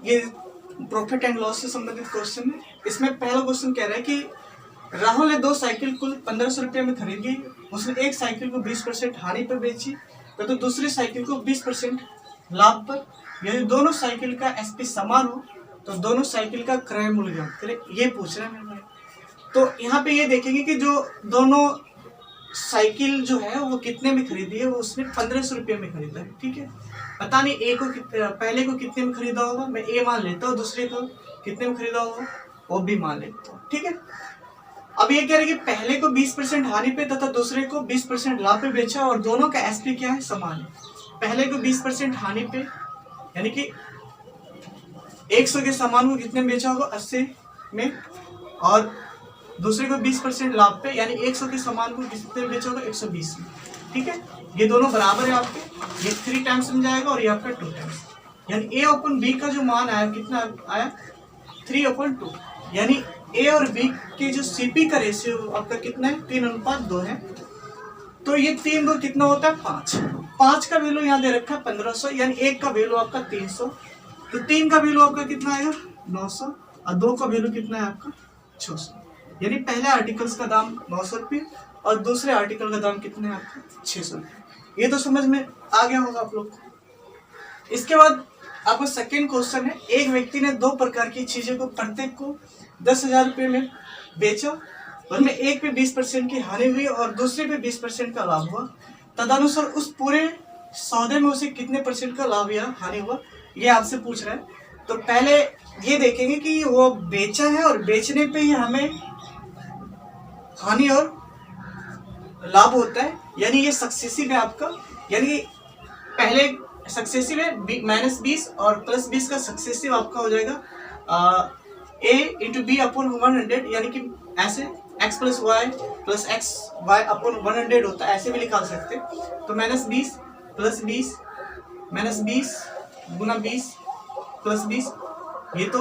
ये profit and loss से संबंधित क्वेश्चन है। इसमें पहला क्वेश्चन कह रहा है कि राहुल ने 2 साइकिल कुल 1500 रुपये में खरीदी। उसने एक साइकिल को 20% हानि पर बेची तो दूसरी साइकिल को 20% लाभ पर। यदि दोनों साइकिल का एसपी समान हो तो दोनों साइकिल का क्रय मूल्य ज्ञात करें। ये पूछ रहा है मेरे भाई। तो यहाँ पे ये देखेंगे कि जो दोनों साइकिल जो है वो कितने में खरीदी है, वो उसने 1500 रुपये में खरीदा है। ठीक है, पता नहीं ए को पहले को कितने में खरीदा होगा, मैं ए मान लेता हूँ, दूसरे को कितने में खरीदा होगा वो भी मान लेता हूँ। ठीक है, अब ये कह रहे कि पहले को 20% हानि पे तथा दूसरे को 20% लाभ पे बेचा और दोनों का एसपी क्या है, समान है। पहले को 20% हानि पे यानी कि 100 के सामान को कितने में बेचा होगा, 80 में, और दूसरे को 20% लाभ पे यानी 100 के सामान को कितने में बेचा होगा, 120 में। ठीक है, ये दोनों बराबर है आपके, ये 3 टाइम्स में जाएगा और ये आपका 2 टाइम्स, यानी ए अपन बी का जो मान आया कितना आया, 3/2, यानी ए और बी के जो सीपी का रेशियो आपका कितना है, 3:2 है। तो ये 3 2 कितना होता है, 5। 5 का वैल्यू यहाँ दे रखा है 1500, यानी 1 का वैल्यू आपका 300, तो 3 का वैल्यू आपका कितना आएगा 900 और 2 का वैल्यू कितना है आपका 600। यानी पहले आर्टिकल्स का दाम 900 रुपये और दूसरे आर्टिकल का दाम कितना है आपका 600 रुपये। ये तो समझ में आ गया होगा आप लोग को। इसके बाद आपका सेकेंड क्वेश्चन है, एक व्यक्ति ने 2 प्रकार की चीजें को प्रत्येक को 10,000 रुपये में बेचा, उनमें एक पे 20% की हानि हुई और दूसरे पे 20% का लाभ हुआ। तदनुसार उस पूरे सौदे में उसे कितने % का लाभ या हानि हुआ, ये आपसे पूछ रहा है। तो पहले ये देखेंगे कि वो बेचा है और बेचने पे ही हमें हानि और लाभ होता है, यानी ये सक्सेसिव है आपका, यानी पहले सक्सेसिव है -20 और +20 का सक्सेसिव आपका हो जाएगा a × b/100, यानी कि ऐसे x + y + xy/100 होता है, ऐसे भी निकाल सकते हैं। तो -20 + 20 -20 × 20 + 20, ये तो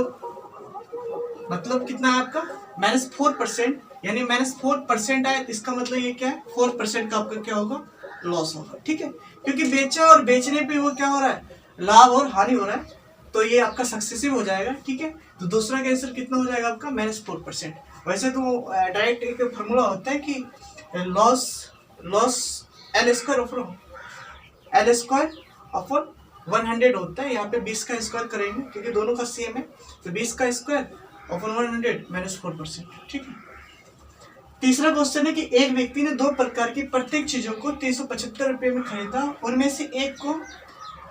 मतलब कितना है आपका -4%, यानी -4% आए, इसका मतलब ये क्या है, 4% का आपका क्या होगा, लॉस होगा। ठीक है, क्योंकि बेचा और बेचने पे वो क्या हो रहा है, लाभ और हानि हो रहा है, तो ये आपका सक्सेसिव हो जाएगा। ठीक है, तो दूसरा का आंसर कितना हो जाएगा आपका -4%। वैसे तो डायरेक्ट एक फार्मूला होता है कि लॉस L² / 100 होता है। यहाँ पे 20 का स्क्वायर करेंगे क्योंकि दोनों का सेम है, तो 20 का स्क्वायर / 100 -4%। ठीक है, तीसरा क्वेश्चन है कि एक व्यक्ति ने 2 प्रकार की प्रत्येक चीजों को 375 रुपये में खरीदा, उनमें से एक को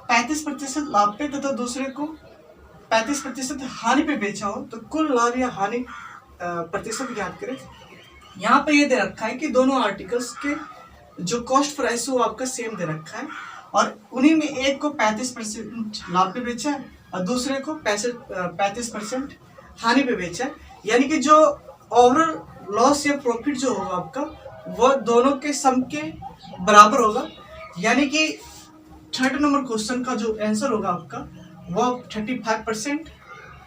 35% लाभ पे तथा दूसरे को 35% हानि पे बेचा हो, तो कुल लाभ या हानि प्रतिशत ज्ञात करें। यहाँ पे ये दे रखा है कि दोनों आर्टिकल्स के जो कॉस्ट प्राइस है वो आपका सेम दे रखा है और उन्हीं में एक को 35% लाभ पे बेचा है और दूसरे को 35% हानि पे बेचा है, यानी कि जो ओवरऑल लॉस या प्रॉफिट जो होगा आपका वो दोनों के सम के बराबर होगा। यानी कि 3rd नंबर क्वेश्चन का जो आंसर होगा आपका वो 35%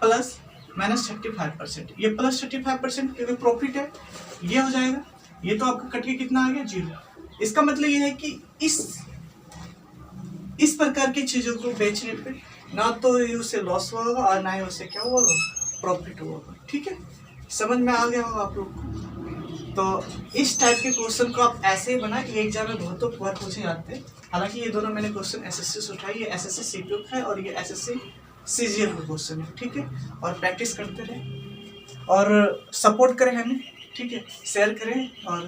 प्लस -35%, ये +35% क्योंकि प्रॉफिट है, ये हो जाएगा। ये तो आपका कट के कितना आ गया 0। इसका मतलब ये है कि इस प्रकार की चीजों को बेचने पे ना तो उसे लॉस होगा और ना ही उसे क्या होगा, प्रॉफिट होगा। ठीक है, समझ में आ गया होगा आप लोग को। तो इस टाइप के क्वेश्चन को आप ऐसे ही बना कि एग्जाम में बहुत बार पूछे जाते हैं। हालांकि ये दोनों मैंने क्वेश्चन एसएससी से उठाई, ये एसएससी सीपीओ का है और ये एसएससी सीजीएल का क्वेश्चन है। ठीक है, और प्रैक्टिस करते रहे और सपोर्ट करें हमें। ठीक है, शेयर करें और